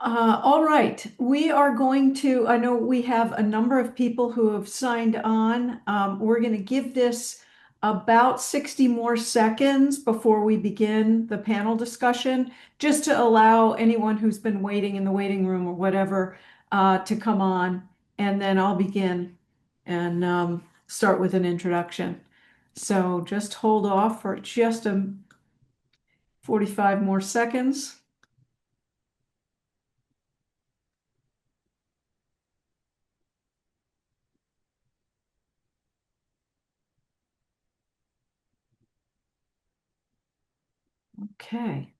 All right, we are going to, I know we have a number of people who have signed on. We're going to give this about 60 more seconds before we begin the panel discussion, just to allow anyone who's been waiting in the waiting room or whatever to come on, and then I'll begin and start with an introduction. So just hold off for just 45 more seconds. Okay.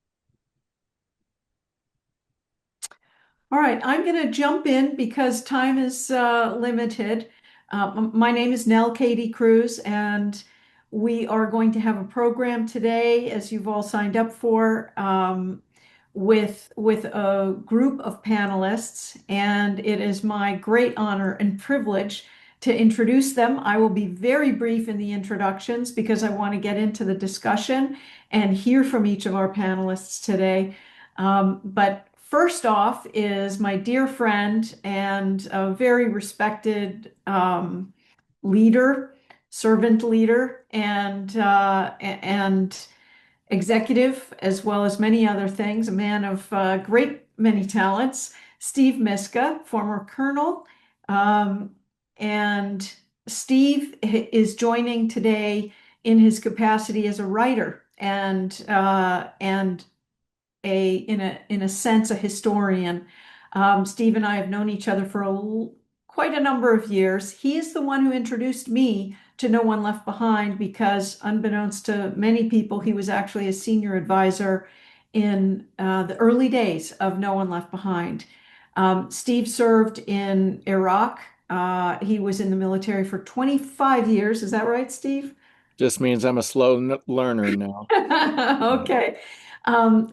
All right, I'm going to jump in because time is limited. My name is Nell Cady-Kruse, and we are going to have a program today, as you've all signed up for, with a group of panelists. And it is my great honor and privilege to introduce them. I will be very brief in the introductions because I want to get into the discussion and hear from each of our panelists today. But first off is my dear friend and a very respected leader, servant leader, and executive, as well as many other things, a man of great many talents, Steve Miska, former colonel. And Steve is joining today in his capacity as a writer and in a sense, a historian. Steve and I have known each other for quite a number of years. He is the one who introduced me to No One Left Behind because, unbeknownst to many people, he was actually a senior advisor in the early days of No One Left Behind. Steve served in Iraq. He was in the military for 25 years. Is that right, Steve? Just means I'm a slow learner now. Okay.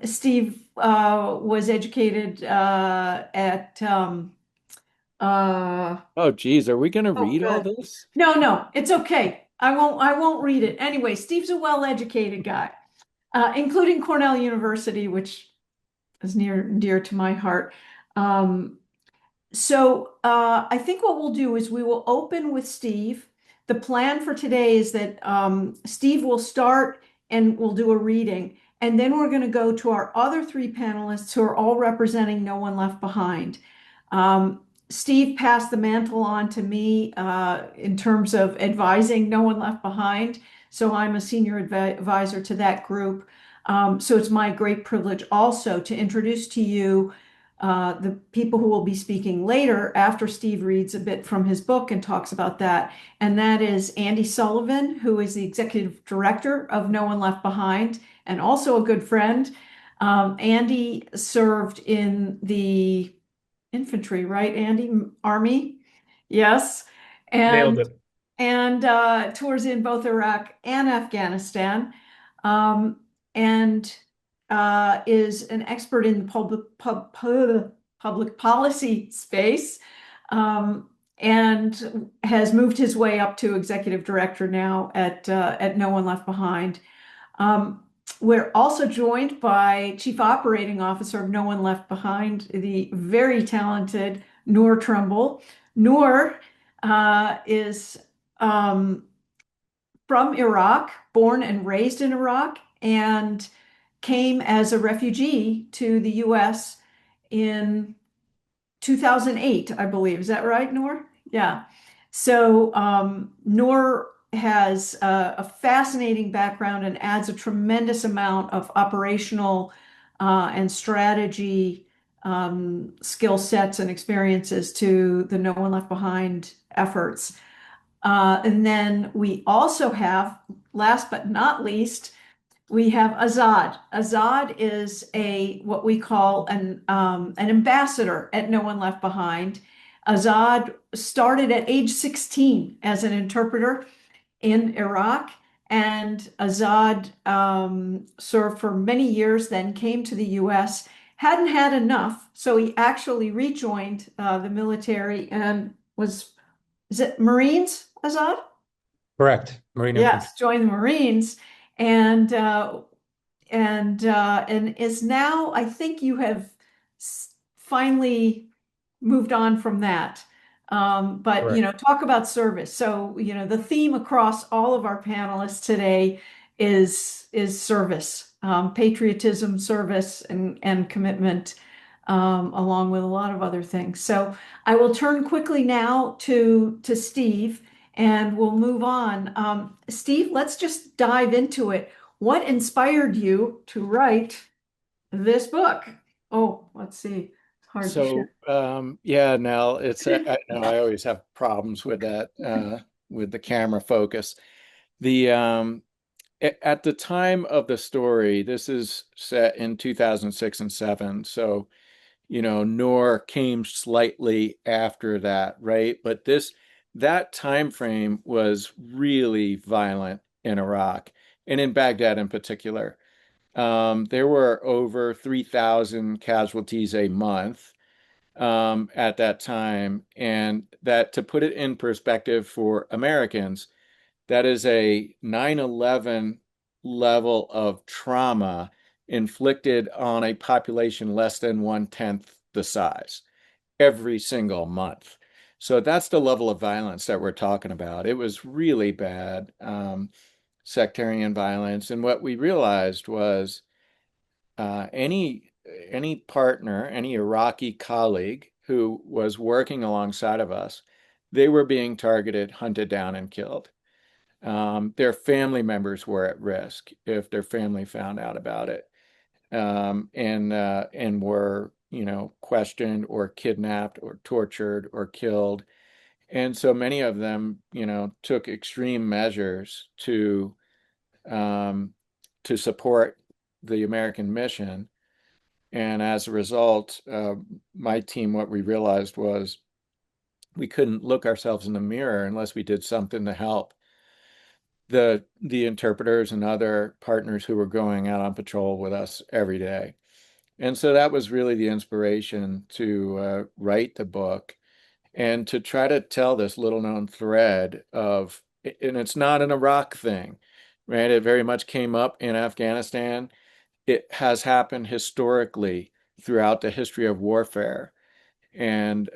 Steve was educated at Oh, geez, are we going to oh read all good. this? No, no, it's okay. I won't read it. Anyway, Steve's a well-educated guy, including Cornell University, which is near and dear to my heart. Um, So I think what we'll do is we will open with Steve. The plan for today is that Steve will start and we'll do a reading. And then we're going to go to our other three panelists who are all representing No One Left Behind. Steve passed the mantle on to me in terms of advising No One Left Behind. So I'm a senior advisor to that group. So it's my great privilege also to introduce to you the people who will be speaking later after Steve reads a bit from his book and talks about that. And that is Andy Sullivan, who is the executive director of No One Left Behind and also a good friend. Andy served in the infantry, right, Andy? Army? Yes. Nailed And it. tours in both Iraq and Afghanistan. Um, and is an expert in the public policy space, and has moved his way up to executive director now at No One Left Behind. Um, we're also joined by Chief Operating Officer of No One Left Behind, the very talented Noor Trumbull. Noor is from Iraq, born and raised in Iraq, and came as a refugee to the US in 2008, I believe. Is that right, Noor? Yeah. So Noor has a fascinating background and adds a tremendous amount of operational and strategy skill sets and experiences to the No One Left Behind efforts. And then we also have, last but not least, we have Azad. Azad is a what we call an ambassador at No One Left Behind. Azad started at age 16 as an interpreter in Iraq, and Azad served for many years, then came to the U.S., hadn't had enough, so he actually rejoined the military and is it Marines, Azad? Correct. Marine infantry. Yes, joined the Marines and and is now, I think you have finally moved on from that. But, Correct. talk about service. So, the theme across all of our panelists today is service, patriotism, service, and commitment, along with a lot of other things. So I will turn quickly now to Steve, and we'll move on. Steve, let's just dive into it. What inspired you to write this book? Oh, let's see. It's hard to So, share. yeah, Nell, I know I always have problems with that, with the camera focus. The at the time of the story, this is set in 2006 and 7. So, Noor came slightly after that, right? But that time frame was really violent in Iraq and in Baghdad in particular. There were over 3,000 casualties a month at that time. And that, to put it in perspective for Americans, that is a 9/11 level of trauma inflicted on a population less than 1/10 the size every single month. So that's the level of violence that we're talking about. It was really bad, sectarian violence. And what we realized was any partner, any Iraqi colleague who was working alongside of us, they were being targeted, hunted down, and killed. Their family members were at risk if their family found out about it, and were, questioned or kidnapped or tortured or killed. And so many of them, took extreme measures um, to support the American mission. And as a result, my team, what we realized was we couldn't look ourselves in the mirror unless we did something to help the interpreters and other partners who were going out on patrol with us every day. And so that was really the inspiration to write the book and to try to tell this little known thread of, and it's not an Iraq thing, right? It very much came up in Afghanistan. It has happened historically throughout the history of warfare. And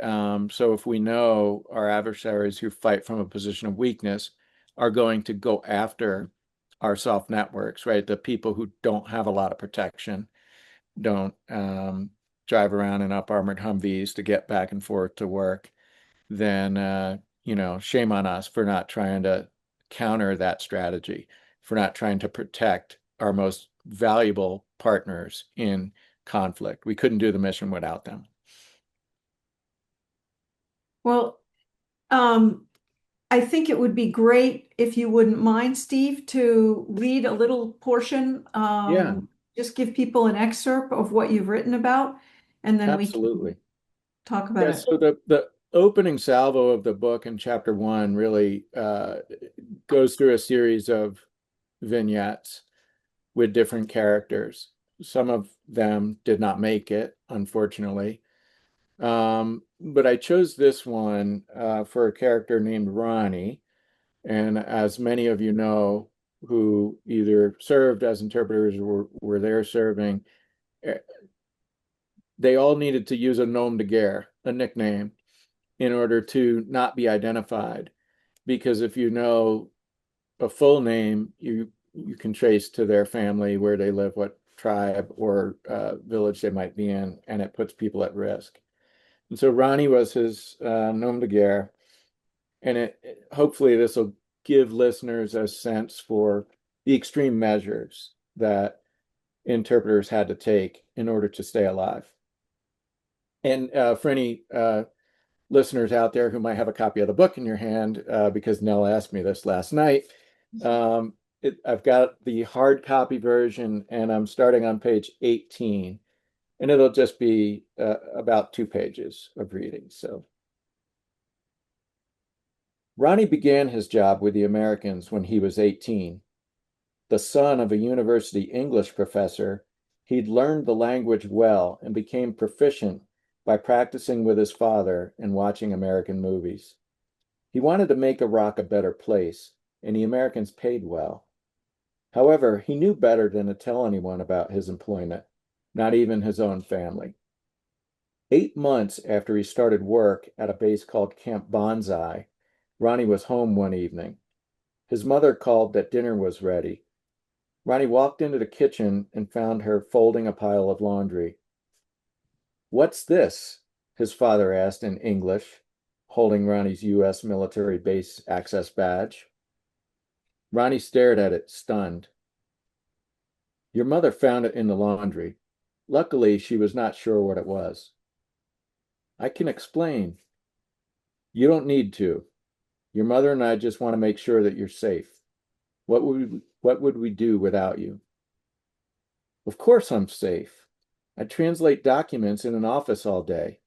so if we know our adversaries who fight from a position of weakness are going to go after our soft networks, right? The people who don't have a lot of protection, don't drive around in up armored Humvees to get back and forth to work, then, shame on us for not trying to counter that strategy, for not trying to protect our most valuable partners in conflict. We couldn't do the mission without them. Well, I think it would be great if you wouldn't mind, Steve, to read a little portion. Yeah, Just give people an excerpt of what you've written about, and then we can absolutely. talk about Yeah, it. so the opening salvo of the book in chapter 1 really goes through a series of vignettes with different characters. Some of them did not make it, unfortunately. But I chose this one for a character named Ronnie. And as many of you know, who either served as interpreters or were there serving, eh, they all needed to use a nom de guerre, a nickname, in order to not be identified. Because if you know a full name, you can trace to their family, where they live, what tribe or village they might be in, and it puts people at risk. And so Ronnie was his nom de guerre, and hopefully this will give listeners a sense for the extreme measures that interpreters had to take in order to stay alive. And for any listeners out there who might have a copy of the book in your hand, because Nell asked me this last night, I've got the hard copy version, and I'm starting on page 18, and it'll just be about 2 pages of reading. So Ronnie began his job with the Americans when he was 18. The son of a university English professor, he'd learned the language well and became proficient by practicing with his father and watching American movies. He wanted to make Iraq a better place, and the Americans paid well. However, he knew better than to tell anyone about his employment, not even his own family. 8 months after he started work at a base called Camp Bonsai, Ronnie was home one evening. His mother called that dinner was ready. Ronnie walked into the kitchen and found her folding a pile of laundry. "What's this?" his father asked in English, holding Ronnie's U.S. military base access badge. Ronnie stared at it, stunned. "Your mother found it in the laundry. Luckily, she was not sure what it was." "I can explain." "You don't need to. Your mother and I just want to make sure that you're safe. What would we do without you?" "Of course I'm safe. I translate documents in an office all day.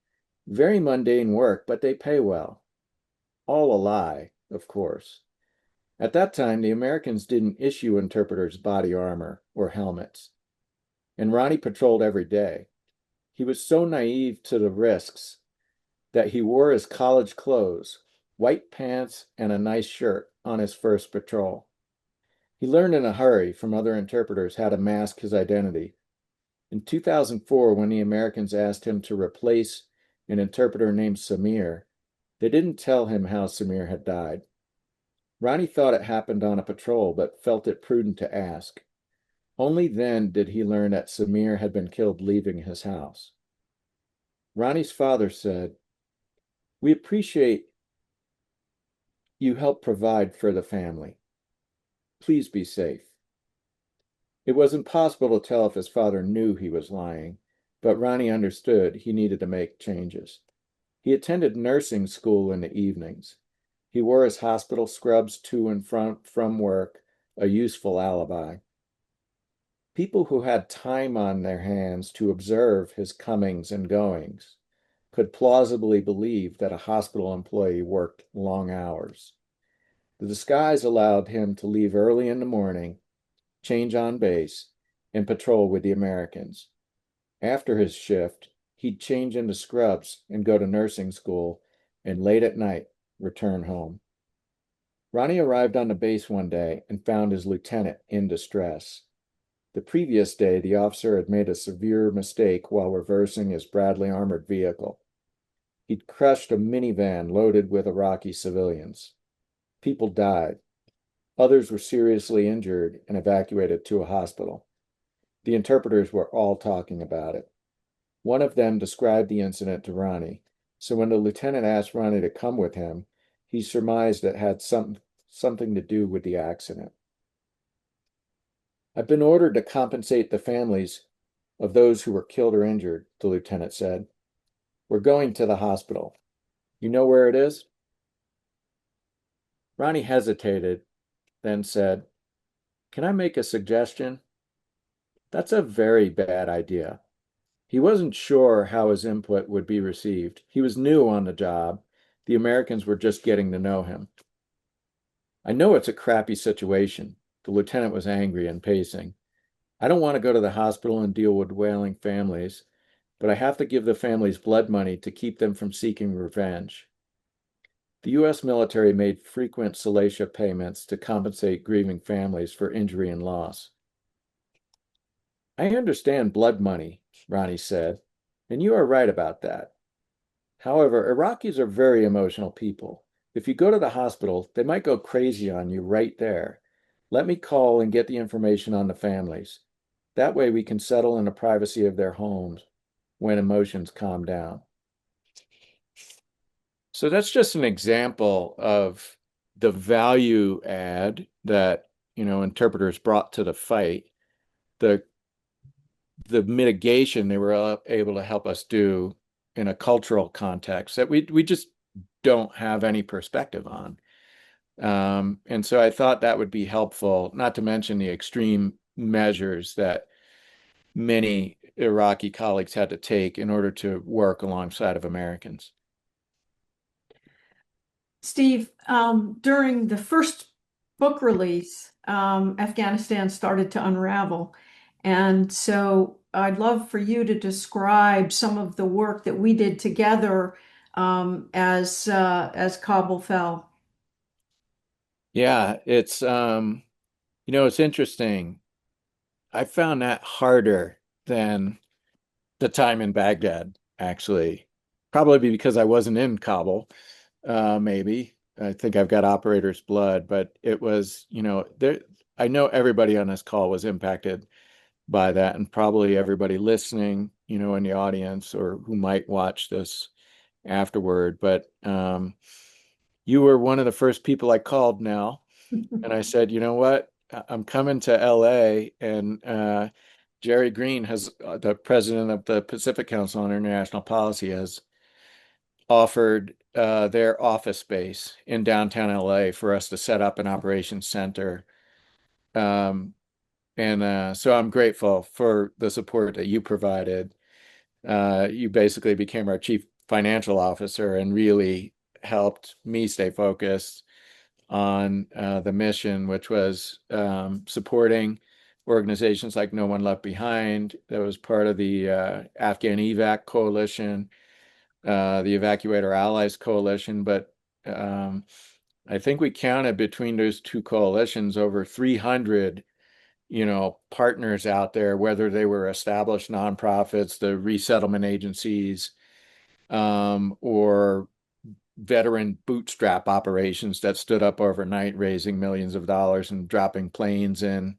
Very mundane work, but they pay well." All a lie, of course. At that time, the Americans didn't issue interpreters body armor or helmets, and Ronnie patrolled every day. He was so naive to the risks that he wore his college clothes, white pants and a nice shirt, on his first patrol. He learned in a hurry from other interpreters how to mask his identity. In 2004, when the Americans asked him to replace an interpreter named Samir, they didn't tell him how Samir had died. Ronnie thought it happened on a patrol, but felt it prudent to ask. Only then did he learn that Samir had been killed leaving his house. Ronnie's father said, "We appreciate you help provide for the family. Please be safe." It was impossible to tell if his father knew he was lying, but Ronnie understood he needed to make changes. He attended nursing school in the evenings. He wore his hospital scrubs to and from work, a useful alibi. People who had time on their hands to observe his comings and goings could plausibly believe that a hospital employee worked long hours. The disguise allowed him to leave early in the morning, change on base, and patrol with the Americans. After his shift, he'd change into scrubs and go to nursing school, and late at night, return home. Ronnie arrived on the base one day and found his lieutenant in distress. The previous day, the officer had made a severe mistake while reversing his Bradley armored vehicle. He'd crushed a minivan loaded with Iraqi civilians. People died. Others were seriously injured and evacuated to a hospital. The interpreters were all talking about it. One of them described the incident to Ronnie, so when the lieutenant asked Ronnie to come with him, he surmised it had something to do with the accident. "I've been ordered to compensate the families of those who were killed or injured," the lieutenant said. "We're going to the hospital. You know where it is?" Ronnie hesitated, then said, "Can I make a suggestion?" "That's a very bad idea." He wasn't sure how his input would be received. He was new on the job. The Americans were just getting to know him. "I know it's a crappy situation." The lieutenant was angry and pacing. "I don't want to go to the hospital and deal with wailing families, but I have to give the families blood money to keep them from seeking revenge." The U.S. military made frequent salacia payments to compensate grieving families for injury and loss. "I understand blood money," Ronnie said, "and you are right about that. However, Iraqis are very emotional people. If you go to the hospital, they might go crazy on you right there. Let me call and get the information on the families. That way we can settle in the privacy of their homes when emotions calm down." So that's just an example of the value add that, interpreters brought to the fight, the the mitigation they were able to help us do in a cultural context that we just don't have any perspective on. And so I thought that would be helpful, not to mention the extreme measures that many Iraqi colleagues had to take in order to work alongside of Americans. Steve, during the first book release, Afghanistan started to unravel. And so I'd love for you to describe some of the work that we did together as Kabul fell. Yeah, it's interesting. I found that harder than the time in Baghdad. actually. Probably because I wasn't in Kabul, maybe. I think I've got operator's blood, but it was, there, I know everybody on this call was impacted by that, and probably everybody listening, in the audience or who might watch this afterward. But you were one of the first people I called, Nell, and I said, you know what? I'm coming to LA, and Jerry Greene has the president of the Pacific Council on International Policy has offered their office space in downtown LA for us to set up an operations center. Um, and so I'm grateful for the support that you provided. You basically became our chief financial officer and really helped me stay focused on the mission, which was supporting organizations like No One Left Behind. That was part of the Afghan Evac Coalition, the Evacuator Allies Coalition. But I think we counted between those two coalitions over 300 partners out there, whether they were established nonprofits, the resettlement agencies, or veteran bootstrap operations that stood up overnight, raising millions of dollars and dropping planes in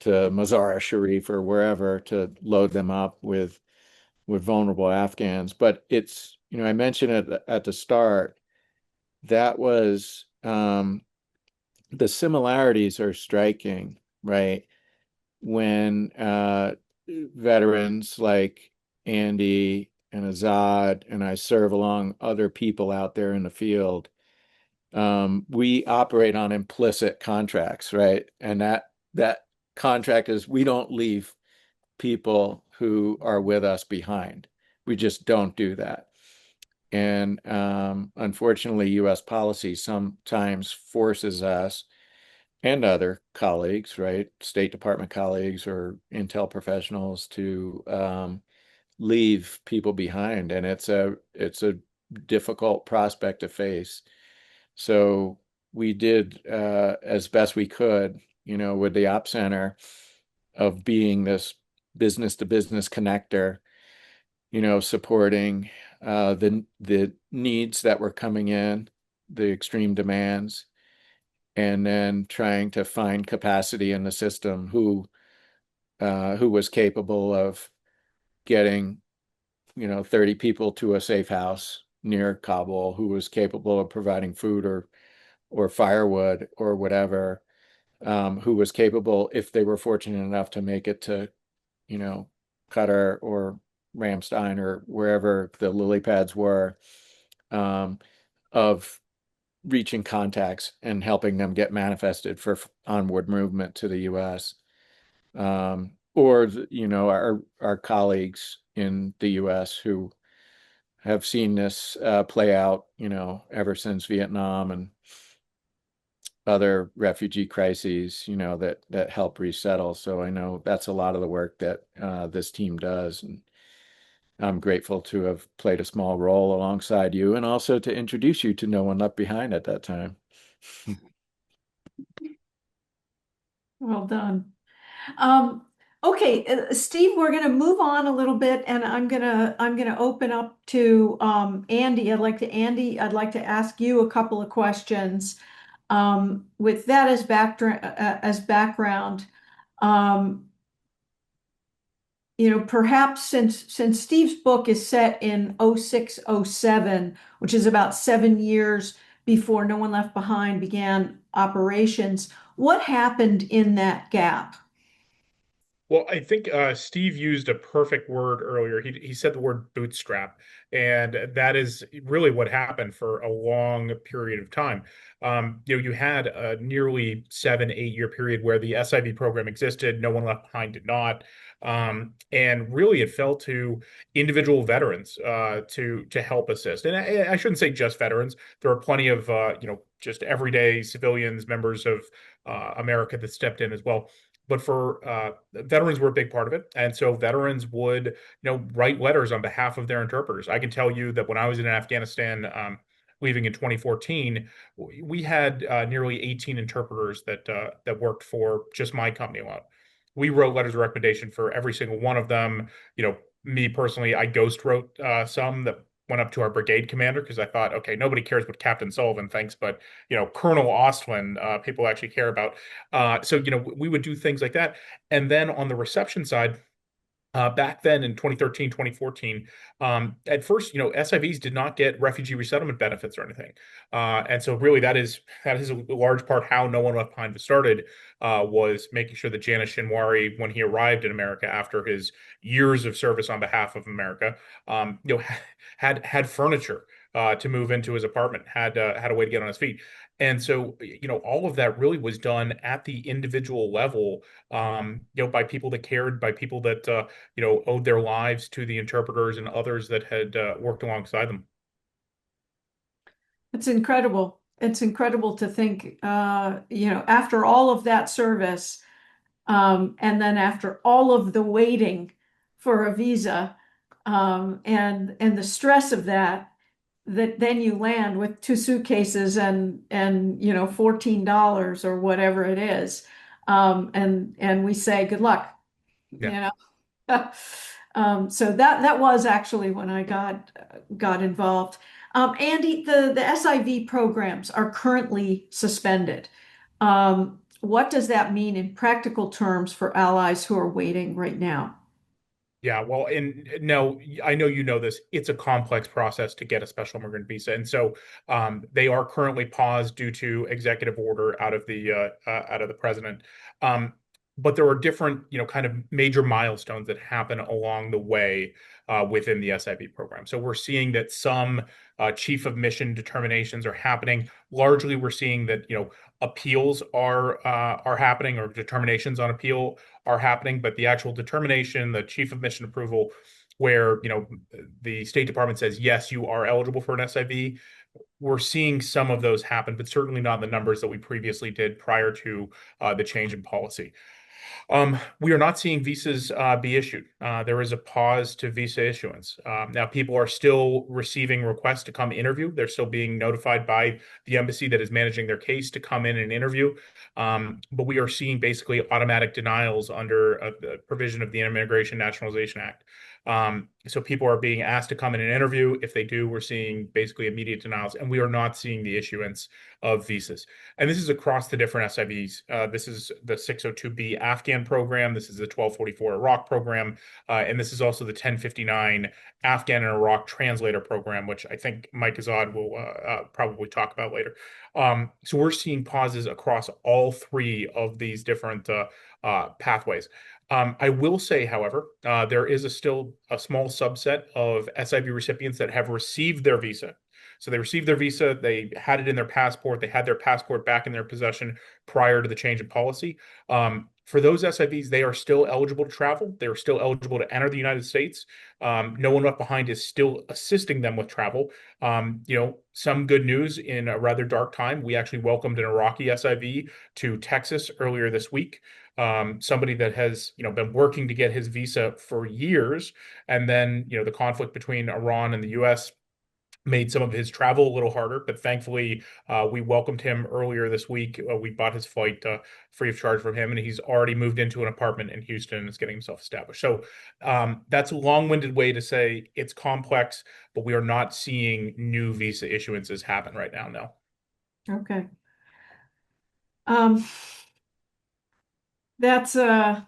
to Mazar-e-Sharif or wherever to load them up with vulnerable Afghans. But it's, I mentioned it at the start, that was the similarities are striking, right? When veterans like Andy and Azad and I serve along other people out there in the field, we operate on implicit contracts, right? And that contract is we don't leave people who are with us behind. We just don't do that. And unfortunately, U.S. policy sometimes forces us and other colleagues, right, State Department colleagues or intel professionals to leave people behind, and it's a difficult prospect to face. So we did as best we could, with the Op Center of being this business to business connector, supporting the needs that were coming in, the extreme demands, and then trying to find capacity in the system who was capable of getting 30 people to a safe house near Kabul, who was capable of providing food or firewood or whatever, who was capable, if they were fortunate enough to make it to Qatar or Ramstein or wherever the lily pads were, of reaching contacts and helping them get manifested for onward movement to the U.S. Or our colleagues in the U.S. who have seen this play out, ever since Vietnam and other refugee crises, that help resettle. So I know that's a lot of the work that this team does, and I'm grateful to have played a small role alongside you and also to introduce you to No One Left Behind at that time. Well done. Okay, Steve, we're going to move on a little bit, and I'm gonna open up to Andy. I'd like to ask you a couple of questions. With that as background, um, perhaps since Steve's book is set in 06-07, which is about 7 years before No One Left Behind began operations, what happened in that gap? Well, I think Steve used a perfect word earlier. He said the word bootstrap, and that is really what happened for a long period of time. You had a nearly 7, 8 year period where the SIV program existed. No One Left Behind did not. And really, it fell to individual veterans to help assist. And I shouldn't say just veterans. There are plenty of just everyday civilians, members of America that stepped in as well. But for veterans were a big part of it, and so veterans would write letters on behalf of their interpreters. I can tell you that when I was in Afghanistan, leaving in 2014, we had nearly 18 interpreters that worked for just my company alone. We wrote letters of recommendation for every single one of them, Me personally, I ghost wrote some that went up to our brigade commander because I thought, okay, nobody cares what Captain Sullivan thinks, but Colonel Ostland, people actually care about. So we would do things like that, and then on the reception side. Back then in 2013, 2014, at first, SIVs did not get refugee resettlement benefits or anything. And so really that is a large part how No One Left Behind was started, was making sure that Janis Shinwari, when he arrived in America after his years of service on behalf of America, had furniture to move into his apartment, had a way to get on his feet. And so, all of that really was done at the individual level, by people that cared, by people that owed their lives to the interpreters and others that had worked alongside them. It's incredible. It's incredible to think, after all of that service, and then after all of the waiting for a visa, and the stress of that then you land with two suitcases and $14 or whatever it is, and we say good luck, Yeah. So that was actually when I got involved. Andy, the SIV programs are currently suspended. What does that mean in practical terms for allies who are waiting right now? Yeah, well, and no, I know you know this. It's a complex process to get a special immigrant visa, and so they are currently paused due to executive order out of the president. Um, but there are different, kind of major milestones that happen along the way within the SIV program. So we're seeing that some chief of mission determinations are happening. Largely, we're seeing that appeals are happening, or determinations on appeal are happening, but the actual determination, the chief of mission approval, where the State Department says yes, you are eligible for an SIV, we're seeing some of those happen, but certainly not the numbers that we previously did prior to the change in policy. We are not seeing visas be issued. There is a pause to visa issuance. Now, people are still receiving requests to come interview. They're still being notified by the embassy that is managing their case to come in and interview. But we are seeing basically automatic denials under the provision of the Immigration Nationalization Act. So people are being asked to come in and interview. If they do, we're seeing basically immediate denials, and we are not seeing the issuance of visas. And this is across the different SIVs. This is the 602B Afghan program. This is the 1244 Iraq program. And this is also the 1059 Afghan and Iraq translator program, which I think Mike Azad will probably talk about later. So we're seeing pauses across all three of these different pathways. I will say, however, there is still a small subset of SIV recipients that have received their visa. So they received their visa, they had it in their passport, they had their passport back in their possession prior to the change in policy. For those SIVs, they are still eligible to travel. They are still eligible to enter the United States. No One Left Behind is still assisting them with travel. Some good news in a rather dark time. We actually welcomed an Iraqi SIV to Texas earlier this week. Somebody that has been working to get his visa for years, and then the conflict between Iran and the U.S. made some of his travel a little harder, but thankfully we welcomed him earlier this week. We bought his flight free of charge from him, and he's already moved into an apartment in Houston and is getting himself established. So that's a long-winded way to say it's complex, but we are not seeing new visa issuances happen right now. No. Okay. That's I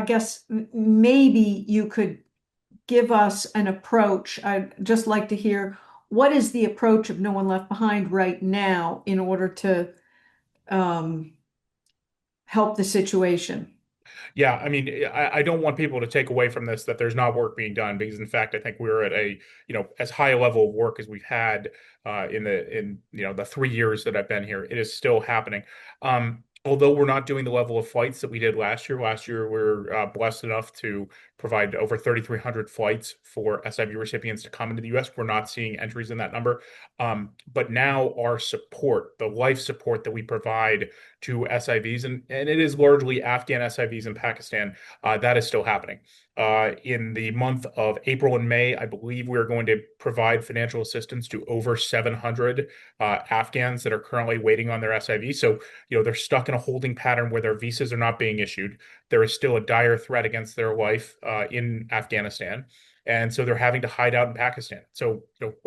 guess maybe you could give us an approach. I'd just like to hear, what is the approach of No One Left Behind right now in order to help the situation? Yeah, I mean, I don't want people to take away from this that there's not work being done, because in fact, I think we're at a as high a level of work as we've had in the 3 years that I've been here. It is still happening. Although we're not doing the level of flights that we did last year. Last year, we're blessed enough to provide over 3,300 flights for SIV recipients to come into the U.S. We're not seeing entries in that number. But now our support, the life support that we provide to SIVs, and it is largely Afghan SIVs in Pakistan. That is still happening. In the month of April and May, I believe we're going to provide financial assistance to over 700 Afghans that are currently waiting on their SIV. So, they're stuck in a holding pattern where their visas are not being issued. There is still a dire threat against their life in Afghanistan. And so they're having to hide out in Pakistan. So,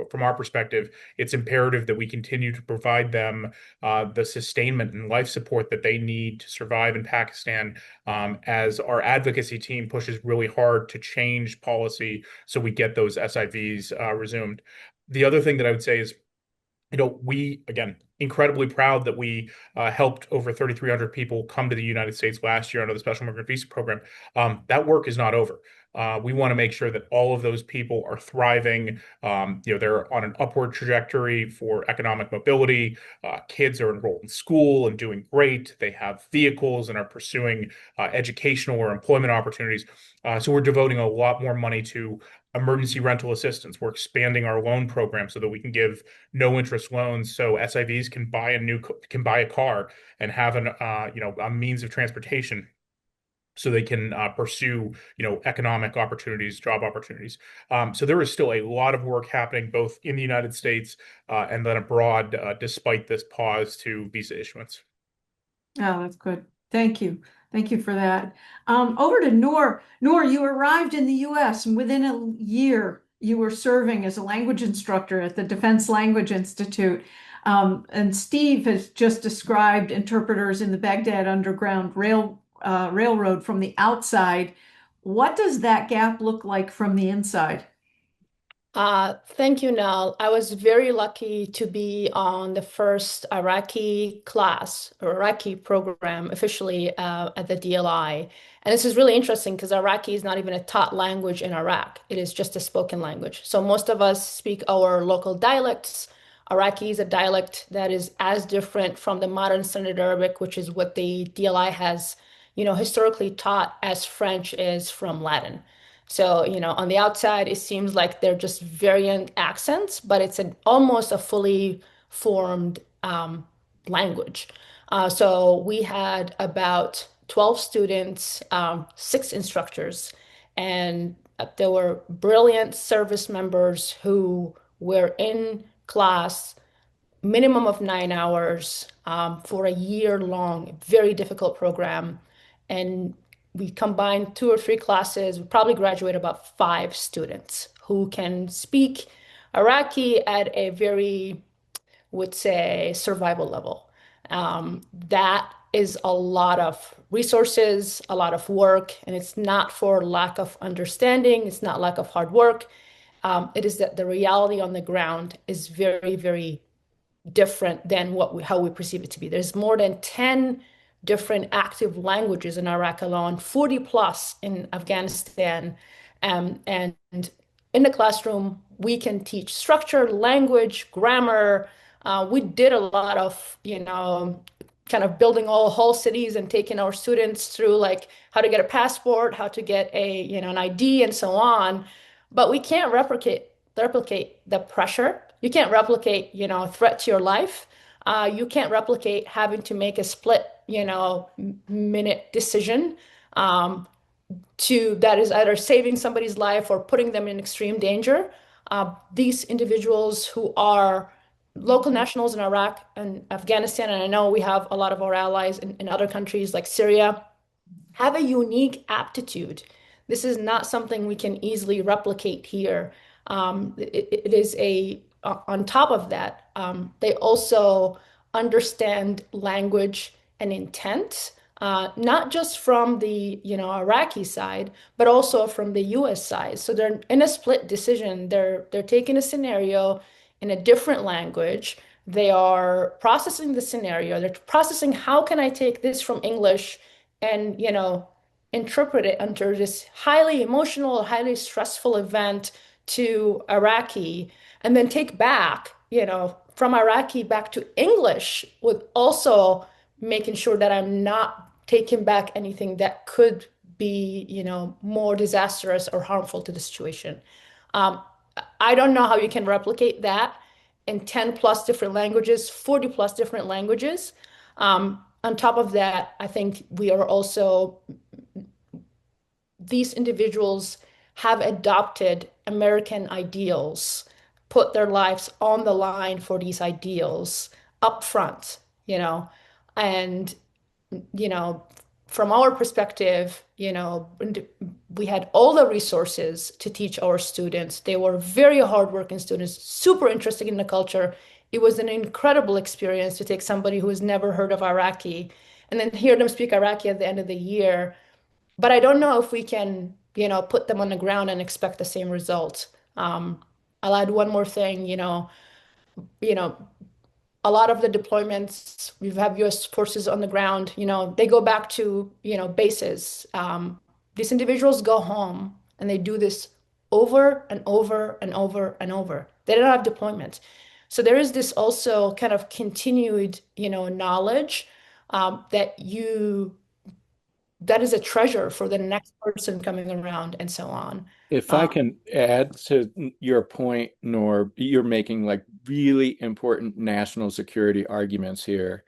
from our perspective, it's imperative that we continue to provide them the sustainment and life support that they need to survive in Pakistan, as our advocacy team pushes really hard to change policy so we get those SIVs resumed. The other thing that I would say is, we, again, incredibly proud that we helped over 3,300 people come to the United States last year under the Special Immigrant Visa Program. That work is not over. We want to make sure that all of those people are thriving. They're on an upward trajectory for economic mobility. Kids are enrolled in school and doing great. They have vehicles and are pursuing educational or employment opportunities. So we're devoting a lot more money to emergency rental assistance. We're expanding our loan program so that we can give no interest loans, so SIVs can buy a car and have a means of transportation, so they can pursue economic opportunities, job opportunities. So there is still a lot of work happening both in the United States and then abroad, despite this pause to visa issuance. Oh, that's good. Thank you. Thank you for that. Over to Noor. Noor, you arrived in the US and within a year you were serving as a language instructor at the Defense Language Institute. And Steve has just described interpreters in the Baghdad Underground Railroad from the outside. What does that gap look like from the inside? Thank you, Nell. I was very lucky to be on the first Iraqi class or Iraqi program officially at the DLI. And this is really interesting because Iraqi is not even a taught language in Iraq. It is just a spoken language. So most of us speak our local dialects. Iraqi is a dialect that is as different from the modern Standard Arabic, which is what the DLI has, historically taught, as French is from Latin. So, on the outside, it seems like they're just variant accents, but it's almost a fully formed language. So we had about 12 students, 6 instructors, and there were brilliant service members who were in class minimum of 9 hours for a year-long, very difficult program. And we combined 2 or 3 classes. We probably graduate about 5 students who can speak Iraqi at a very, would say, survival level. That is a lot of resources, a lot of work, and it's not for lack of understanding. It's not lack of hard work. It is that the reality on the ground is very, very different than how we perceive it to be. There's more than 10 different active languages in Iraq alone, 40 plus in Afghanistan. And in the classroom, we can teach structure, language, grammar. We did a lot of, kind of building whole cities and taking our students through like how to get a passport, how to get an ID and so on. But we can't replicate the pressure. You can't replicate, threat to your life. You can't replicate having to make a split, minute decision that is either saving somebody's life or putting them in extreme danger. These individuals who are local nationals in Iraq and Afghanistan, and I know we have a lot of our allies in other countries like Syria, have a unique aptitude. This is not something we can easily replicate here. It is on top of that, they also understand language and intent, not just from the Iraqi side, but also from the US side. So they're in a split decision. They're taking a scenario in a different language. They are processing the scenario. They're processing, how can I take this from English and interpret it under this highly emotional, highly stressful event to Iraqi, and then take back, from Iraqi back to English, with also making sure that I'm not taking back anything that could be, more disastrous or harmful to the situation. I don't know how you can replicate that in 10 plus different languages, 40 plus different languages. on top of that, I think we are also, these individuals have adopted American ideals, put their lives on the line for these ideals up front, and you know, from our perspective, we had all the resources to teach our students. They were very hardworking students, super interested in the culture. It was an incredible experience to take somebody who has never heard of Iraqi and then hear them speak Iraqi at the end of the year. But I don't know if we can, put them on the ground and expect the same result. I'll add one more thing, you know, a lot of the deployments, we have US forces on the ground, they go back to, bases. These individuals go home and they do this over and over and over and over. They don't have deployment. So there is this also kind of continued, knowledge that that is a treasure for the next person coming around and so on. If I can add to your point, Noor, you're making like really important national security arguments here.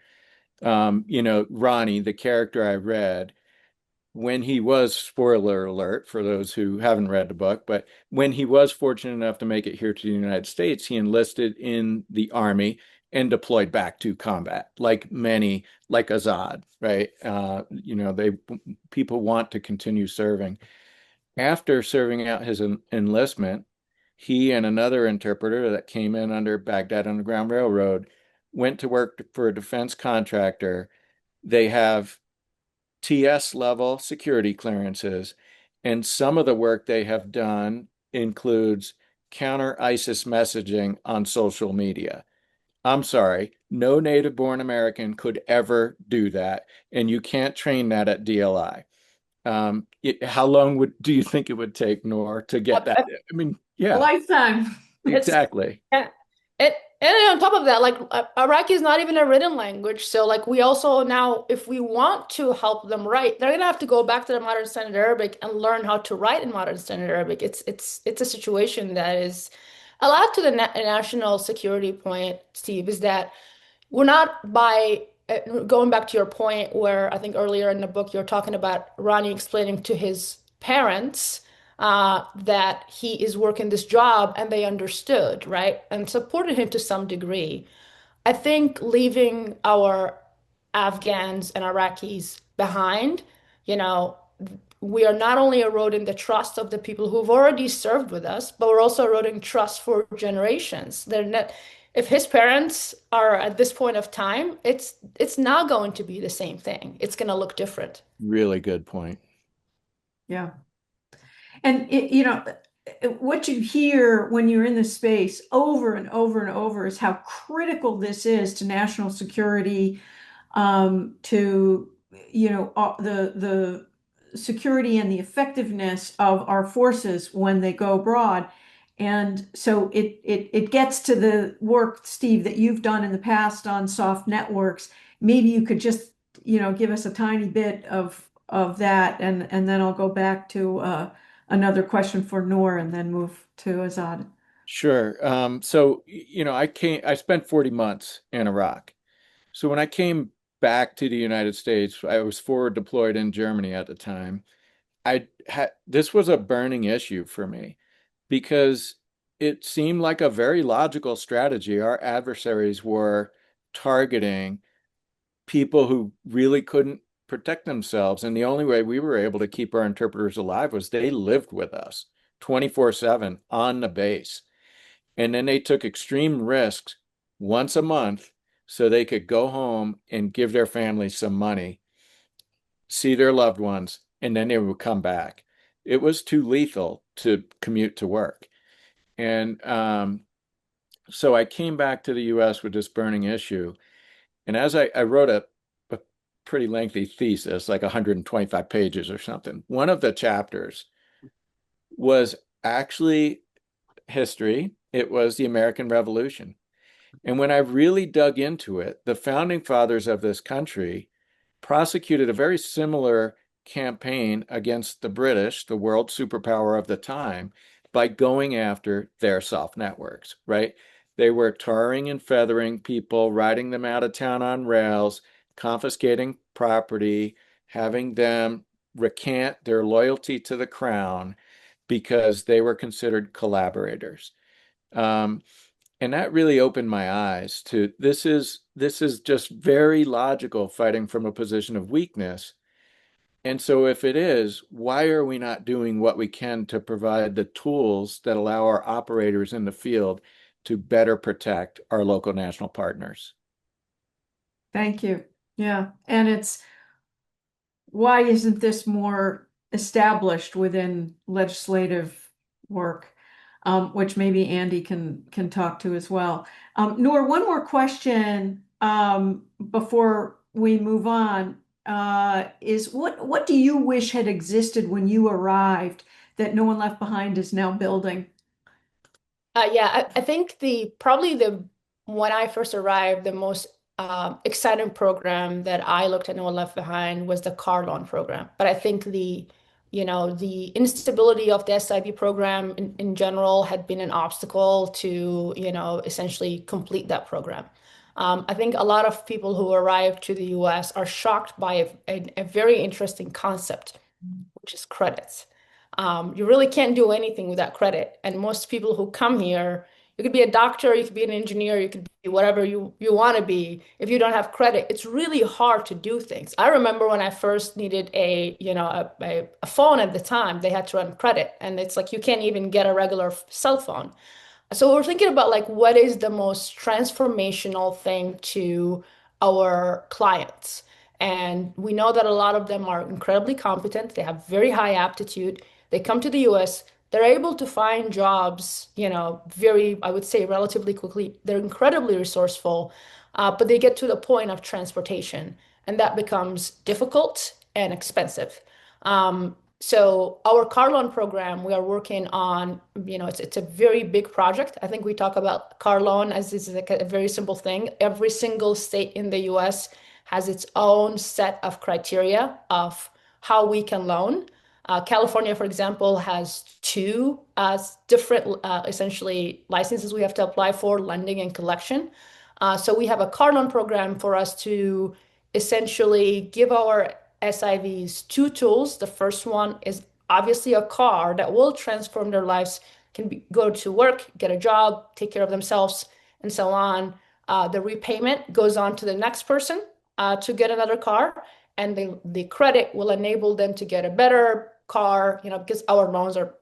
Ronnie, the character I read, when he was, spoiler alert for those who haven't read the book, but when he was fortunate enough to make it here to the United States, he enlisted in the army and deployed back to combat, like many, like Azad, right? People want to continue serving. After serving out his enlistment, he and another interpreter that came in under Baghdad Underground Railroad went to work for a defense contractor. They have TS level security clearances, and some of the work they have done includes counter ISIS messaging on social media. I'm sorry, no native born American could ever do that, and you can't train that at DLI. How long do you think it would take, Noor, to get that? I mean, A yeah, lifetime. exactly. Yeah. And on top of that, like Iraqi is not even a written language. So like we also now, if we want to help them write, they're gonna have to go back to the modern standard Arabic and learn how to write in modern standard Arabic. It's a situation that is a lot to the national security point, Steve, is that we're not going back to your point where I think earlier in the book you're talking about Ronnie explaining to his parents that he is working this job and they understood, right? And supported him to some degree. I think leaving our Afghans and Iraqis behind, you know, we are not only eroding the trust of the people who've already served with us, but we're also eroding trust for generations. They're not, if his parents are at this point of time, it's not going to be the same thing. It's going to look different. Really good point. Yeah. And what you hear when you're in this space over and over and over is how critical this is to national security, to the security and the effectiveness of our forces when they go abroad. And so it gets to the work, Steve, that you've done in the past on soft networks. Maybe you could just give us a tiny bit of that, and then I'll go back to another question for Noor and then move to Azad. Sure. So, I spent 40 months in Iraq. So when I came back to the United States, I was forward deployed in Germany at the time. This was a burning issue for me because it seemed like a very logical strategy. Our adversaries were targeting people who really couldn't protect themselves. And the only way we were able to keep our interpreters alive was they lived with us 24/7 on the base. And then they took extreme risks once a month so they could go home and give their families some money, see their loved ones, and then they would come back. It was too lethal to commute to work. And so I came back to the US with this burning issue. And as I wrote a pretty lengthy thesis, like 125 pages or something, one of the chapters was actually history. It was the American Revolution. And when I really dug into it, the founding fathers of this country prosecuted a very similar campaign against the British, the world superpower of the time, by going after their soft networks, right? They were tarring and feathering people, riding them out of town on rails, confiscating property, having them recant their loyalty to the crown because they were considered collaborators. And that really opened my eyes to this is just very logical fighting from a position of weakness. And so if it is, why are we not doing what we can to provide the tools that allow our operators in the field to better protect our local national partners? Thank you. Yeah. And it's, why isn't this more established within legislative work? Which maybe Andy can talk to as well. Noor, one more question before we move on is what do you wish had existed when you arrived that No One Left Behind is now building? Yeah, I think when I first arrived, the most exciting program that I looked at No One Left Behind was the car loan program. But I think the instability of the SIV program in general had been an obstacle to, essentially complete that program. I think a lot of people who arrive to the US are shocked by a very interesting concept, which is credits. You really can't do anything without credit. And most people who come here, you could be a doctor, you could be an engineer, you could be whatever you want to be. If you don't have credit, it's really hard to do things. I remember when I first needed a phone at the time, they had to run credit. And it's like you can't even get a regular cell phone. So we're thinking about like what is the most transformational thing to our clients. And we know that a lot of them are incredibly competent. They have very high aptitude. They come to the US, they're able to find jobs, very, I would say, relatively quickly. They're incredibly resourceful, but they get to the point of transportation, and that becomes difficult and expensive. So our car loan program, we are working on, it's a very big project. I think we talk about car loan as this is like a very simple thing. Every single state in the US has its own set of criteria of how we can loan. California, for example, has two different, essentially, licenses we have to apply for, lending and collection. So we have a car loan program for us to essentially give our SIVs two tools. The first one is obviously a car that will transform their lives, go to work, get a job, take care of themselves, and so on. The repayment goes on to the next person to get another car, and the credit will enable them to get a better car, because our loans are,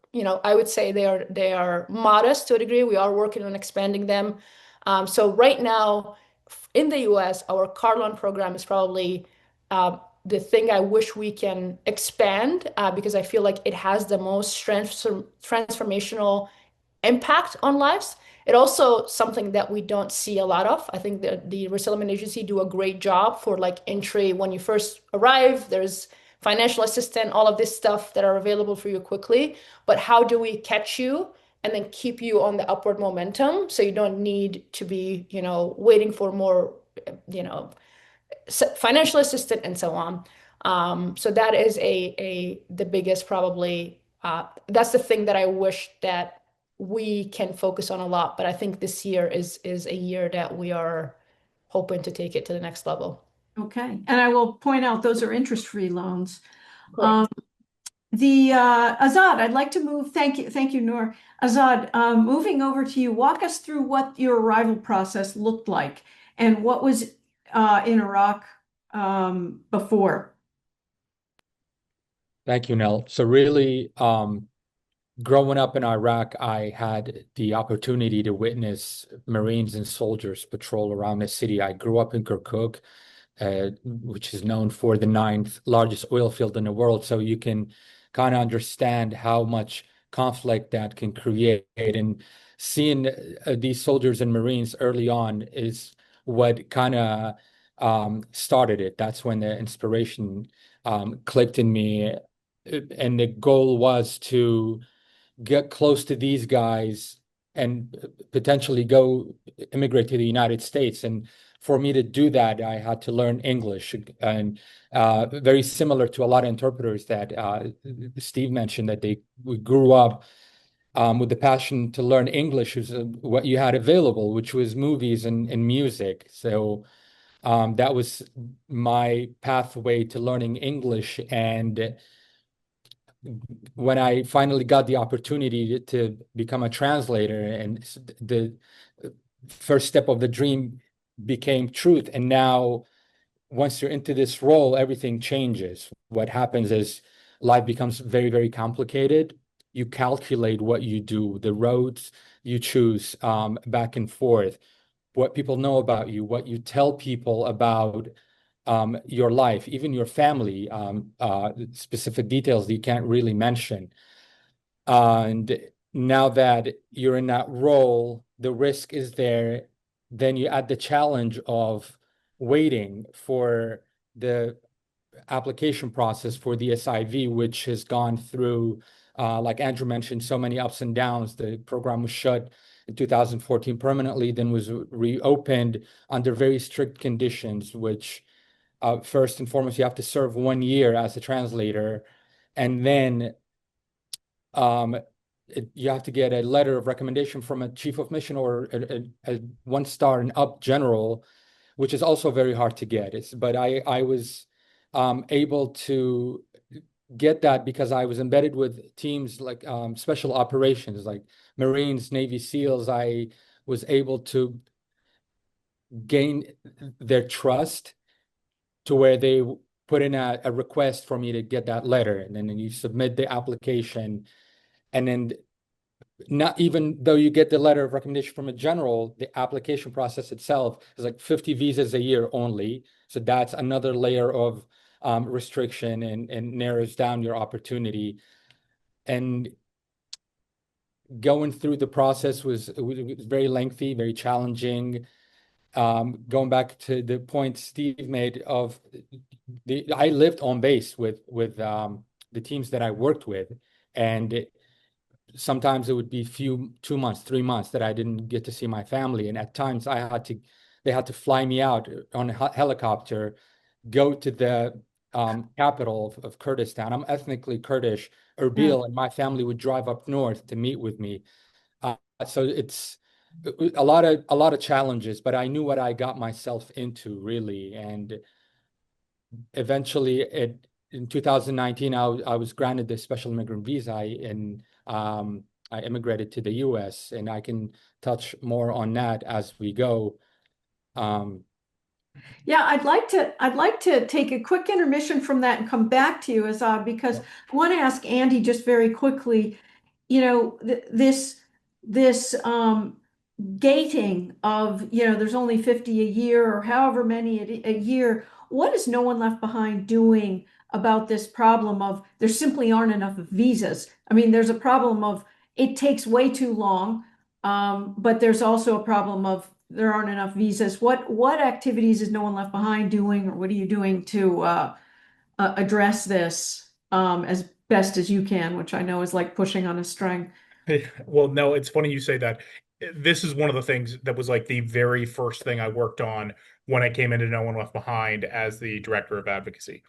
I would say they are modest to a degree. We are working on expanding them. So right now in the US, our car loan program is probably the thing I wish we can expand because I feel like it has the most transformational impact on lives. It also something that we don't see a lot of. I think the resettlement agency do a great job for like entry when you first arrive. There's financial assistance, all of this stuff that are available for you quickly. But how do we catch you and then keep you on the upward momentum so you don't need to be, waiting for more, financial assistance and so on. So that is the biggest probably. That's the thing that I wish that we can focus on a lot. But I think this year is a year that we are hoping to take it to the next level. Okay, and I will point out those are interest-free loans. Correct. Azad, I'd like to move. Thank you, Noor. Azad, moving over to you. Walk us through what your arrival process looked like and what was in Iraq before. Thank you, Nell. So really, growing up in Iraq, I had the opportunity to witness Marines and soldiers patrol around the city. I grew up in Kirkuk, which is known for the 9th largest oil field in the world. So you can kind of understand how much conflict that can create. And seeing these soldiers and Marines early on is what kind of started it. That's when the inspiration clicked in me. And the goal was to get close to these guys and potentially go immigrate to the United States. And for me to do that, I had to learn English, and very similar to a lot of interpreters that Steve mentioned, that we grew up with the passion to learn English, was what you had available, which was movies and music. So That was my pathway to learning English. And when I finally got the opportunity to become a translator, and the first step of the dream became truth. And now, once you're into this role, everything changes. What happens is life becomes very, very complicated. You calculate what you do, the roads you choose, back and forth, what people know about you, what you tell people about your life, even your family, specific details that you can't really mention. And now that you're in that role, the risk is there. Then you add the challenge of waiting for the application process for the SIV, which has gone through, like Andrew mentioned, so many ups and downs. The program was shut in 2014 permanently, then was reopened under very strict conditions, which first and foremost, you have to serve 1 year as a translator, and then you have to get a letter of recommendation from a chief of mission or a 1-star and up general, which is also very hard to get. But I was able to get that because I was embedded with teams like special operations, like Marines, Navy SEALs. I was able to gain their trust to where they put in a request for me to get that letter. And then you submit the application. And then, not even though you get the letter of recommendation from a general, the application process itself is like 50 visas a year only. So that's another layer of restriction and narrows down your opportunity. And going through the process was very lengthy, very challenging. Going back to the point Steve made of I lived on base with the teams that I worked with, and sometimes it would be 2 months, 3 months that I didn't get to see my family, and at times they had to fly me out on a helicopter, go to the capital of Kurdistan. I'm ethnically Kurdish, Erbil, and my family would drive up north to meet with me. So it's a lot of challenges, but I knew what I got myself into, really. And eventually in 2019, I was granted the special immigrant visa, and I immigrated to the US, and I can touch more on that as we go. Yeah, I'd like to take a quick intermission from that and come back to you, Azad, because I want to ask Andy just very quickly, this gating of, there's only 50 a year or however many a year. What is No One Left Behind doing about this problem of there simply aren't enough visas? I mean, there's a problem of it takes way too long, but there's also a problem of there aren't enough visas. What activities is No One Left Behind doing, or what are you doing to address this as best as you can, which I know is like pushing on a string? Well, no, it's funny you say that. This is one of the things that was like the very first thing I worked on when I came into No One Left Behind as the director of advocacy.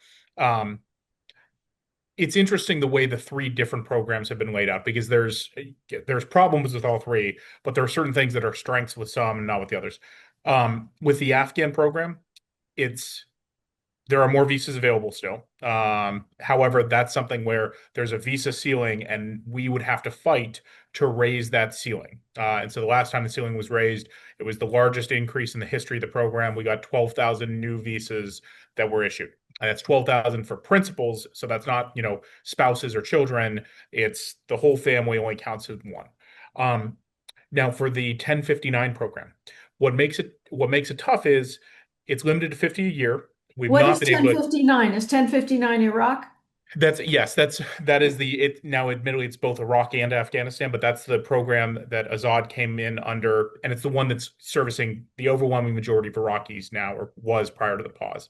It's interesting the way the three different programs have been laid out, because there's problems with all three, but there are certain things that are strengths with some and not with the others. With the Afghan program, there are more visas available still. However, that's something where there's a visa ceiling, and we would have to fight to raise that ceiling. And so the last time the ceiling was raised, it was the largest increase in the history of the program. We got 12,000 new visas that were issued. And that's 12,000 for principals. So that's not, spouses or children. It's the whole family only counts as one. Now for the 1059 program, what makes it tough is it's limited to 50 a year. We've What not is been able to. 1059? Is 1059 Iraq? That is now admittedly it's both Iraq and Afghanistan, but that's the program that Azad came in under, and it's the one that's servicing the overwhelming majority of Iraqis now, or was prior to the pause.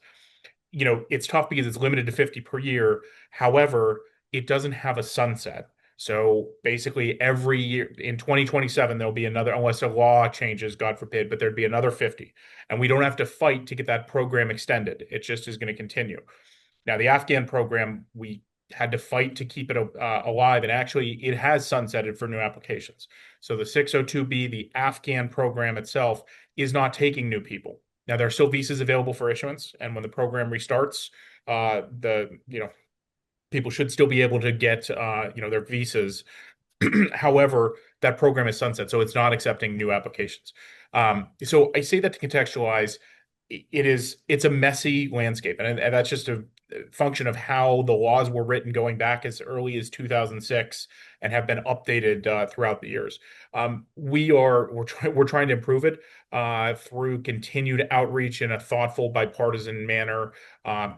It's tough because it's limited to 50 per year. However, it doesn't have a sunset. So basically every year in 2027, there'll be another, unless a law changes, God forbid, but there'd be another 50. And we don't have to fight to get that program extended. It just is going to continue. Now, the Afghan program, we had to fight to keep it alive, and actually it has sunsetted for new applications. So the 602B, the Afghan program itself, is not taking new people. Now there are still visas available for issuance, and when the program restarts, people should still be able to get their visas. However, that program is sunset, so it's not accepting new applications. So I say that to contextualize. It's a messy landscape, and that's just a function of how the laws were written going back as early as 2006 and have been updated throughout the years. We're trying to improve it through continued outreach in a thoughtful, bipartisan manner.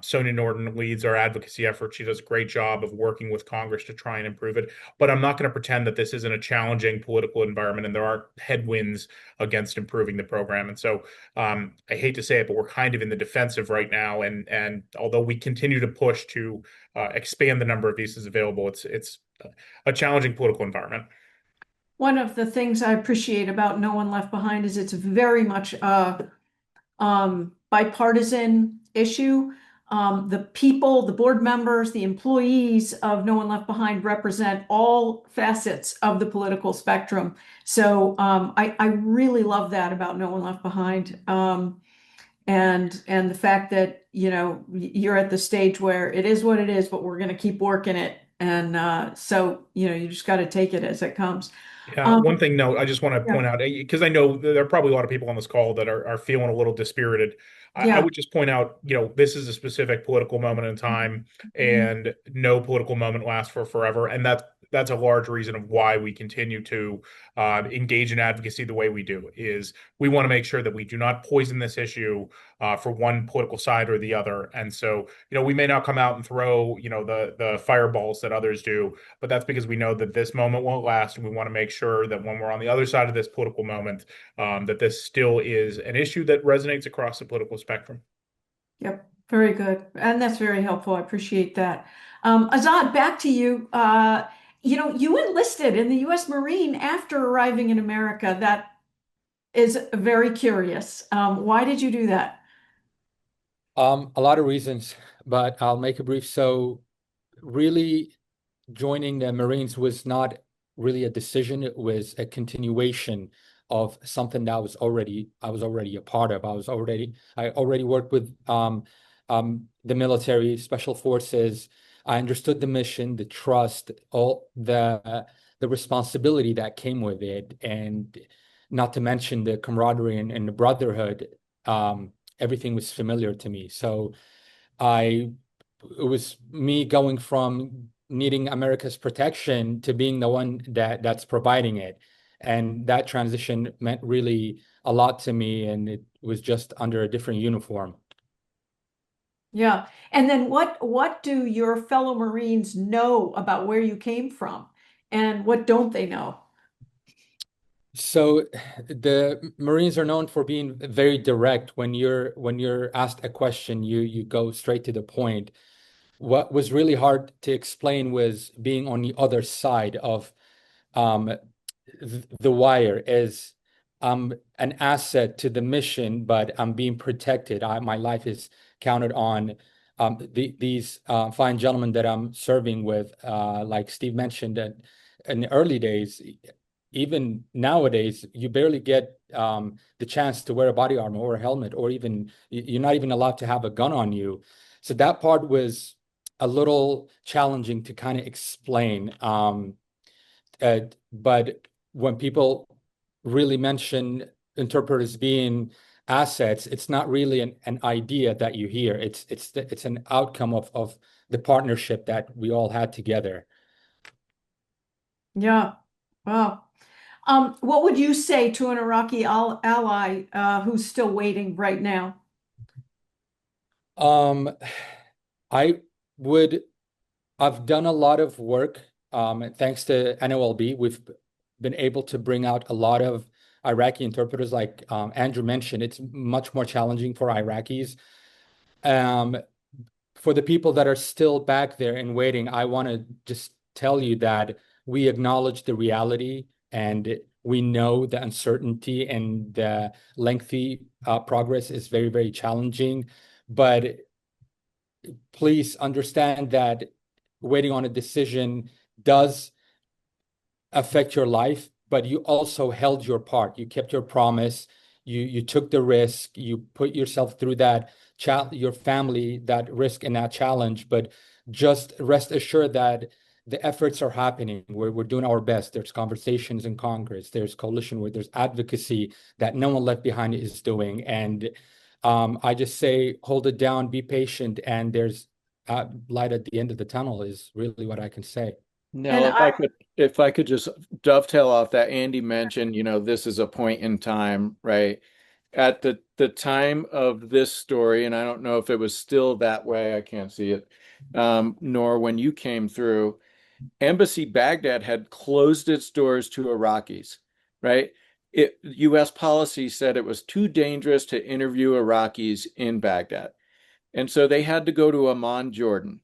Sonia Norton leads our advocacy effort. She does a great job of working with Congress to try and improve it. But I'm not going to pretend that this isn't a challenging political environment and there aren't headwinds against improving the program. And so I hate to say it, but we're kind of in the defensive right now. And although we continue to push to expand the number of visas available, it's a challenging political environment. One of the things I appreciate about No One Left Behind is it's very much a bipartisan issue. The people, the board members, the employees of No One Left Behind represent all facets of the political spectrum. So I really love that about No One Left Behind. And the fact that, you're at the stage where it is what it is, but we're going to keep working it. And so, you just got to take it as it comes. Yeah, one thing, no, I just want to Yeah. point out, because I know there are probably a lot of people on this call that are feeling a little dispirited. I Yeah. would just point out, this is a specific political moment in time, and no political moment lasts for forever. And that's a large reason of why we continue to engage in advocacy the way we do, is we want to make sure that we do not poison this issue for one political side or the other. And so, we may not come out and throw, the fireballs that others do, but that's because we know that this moment won't last, and we want to make sure that when we're on the other side of this political moment, that this still is an issue that resonates across the political spectrum. Yep, very good. And that's very helpful. I appreciate that. Azad, back to you. You enlisted in the U.S. Marine after arriving in America. That is very curious. Why did you do that? A lot of reasons, but I'll make it brief. So really joining the Marines was not really a decision. It was a continuation of something that I was already a part of. I already worked with the military, special forces. I understood the mission, the trust, all the responsibility that came with it, and not to mention the camaraderie and the brotherhood. Everything was familiar to me. So it was me going from needing America's protection to being the one that's providing it. And that transition meant really a lot to me, and it was just under a different uniform. Yeah. And then what do your fellow Marines know about where you came from, and what don't they know? So the Marines are known for being very direct. When you're asked a question, you go straight to the point. What was really hard to explain was being on the other side of the wire. Is I'm an asset to the mission, but I'm being protected. My life is counted on these fine gentlemen that I'm serving with. Like Steve mentioned, that in the early days, even nowadays, you barely get the chance to wear a body armor or a helmet, or even you're not even allowed to have a gun on you. So that part was a little challenging to kind of explain. But when people really mention interpreters being assets, it's not really an idea that you hear. It's an outcome of the partnership that we all had together. Yeah. Wow. What would you say to an Iraqi ally who's still waiting right now? I've done a lot of work. Thanks to NOLB, we've been able to bring out a lot of Iraqi interpreters. Like Andrew mentioned, it's much more challenging for Iraqis. For the people that are still back there and waiting, I want to just tell you that we acknowledge the reality, and we know the uncertainty, and the lengthy progress is very, very challenging. But please understand that waiting on a decision does affect your life, but you also held your part. You kept your promise. you took the risk, you put yourself through that, your family, that risk and that challenge, but just rest assured that the efforts are happening. We're doing our best. There's conversations in Congress, there's coalition where there's advocacy that No One Left Behind is doing. And I just say, hold it down, be patient, and there's light at the end of the tunnel is really what I can say. Nell, if I could just dovetail off that, Andy mentioned, this is a point in time, right? At the time of this story, and I don't know if it was still that way, I can't see it, nor when you came through, Embassy Baghdad had closed its doors to Iraqis, right? U.S. policy said it was too dangerous to interview Iraqis in Baghdad. And so they had to go to Amman, Jordan.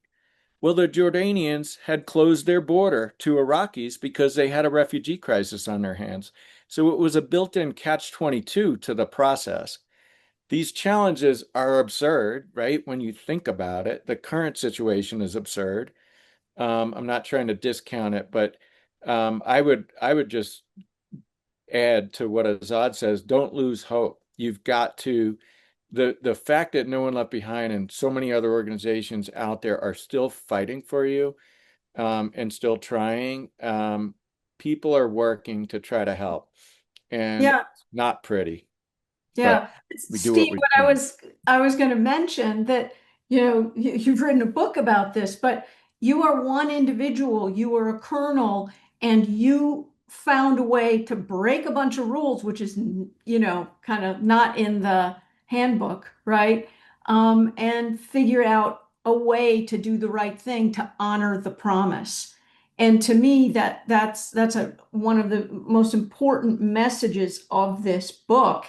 Well, the Jordanians had closed their border to Iraqis because they had a refugee crisis on their hands. So it was a built-in catch-22 to the process. These challenges are absurd, right? When you think about it, the current situation is absurd. I'm not trying to discount it, but I would just add to what Azad says, don't lose hope. You've got to the fact that No One Left Behind and so many other organizations out there are still fighting for you, and still trying. People are working to try to help, and Yeah. it's not pretty, Yeah. but we do what Steve, we what can. I was going to mention that, you've written a book about this, but you are one individual, you are a colonel, and you found a way to break a bunch of rules, which is, kind of not in the handbook, right? And figure out a way to do the right thing to honor the promise. And to me, that's one of the most important messages of this book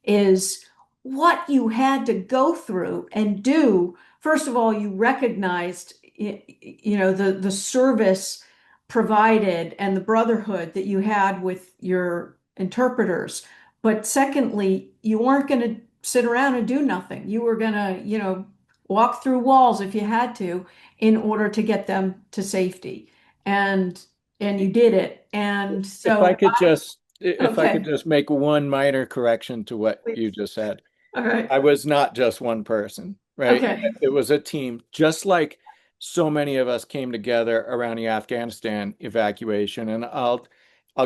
is what you had to go through and do. First of all, you recognized, the service provided and the brotherhood that you had with your interpreters. But secondly, you weren't going to sit around and do nothing. You were going to, walk through walls if you had to in order to get them to safety. And you did it. And If I so, could just if I could okay, just make one minor correction to what you please. just said. All right. I was not just one person, right? Okay. It was a team, just like so many of us came together around the Afghanistan evacuation. And I'll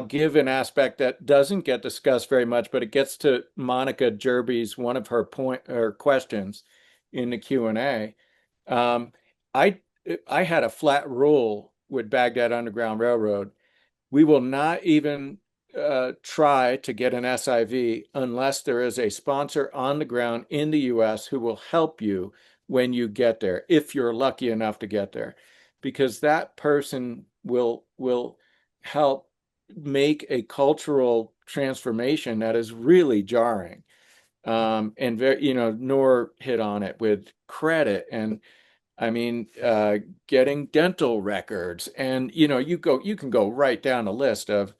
give an aspect that doesn't get discussed very much, but it gets to Monica Jerby's one of her questions in the Q&A. Um, I I had a flat rule with Baghdad Underground Railroad. We will not even try to get an SIV unless there is a sponsor on the ground in the US who will help you when you get there, if you're lucky enough to get there, because that person will help make a cultural transformation that is really jarring. And very, Noor hit on it with credit and I mean, getting dental records, and you can go right down a list of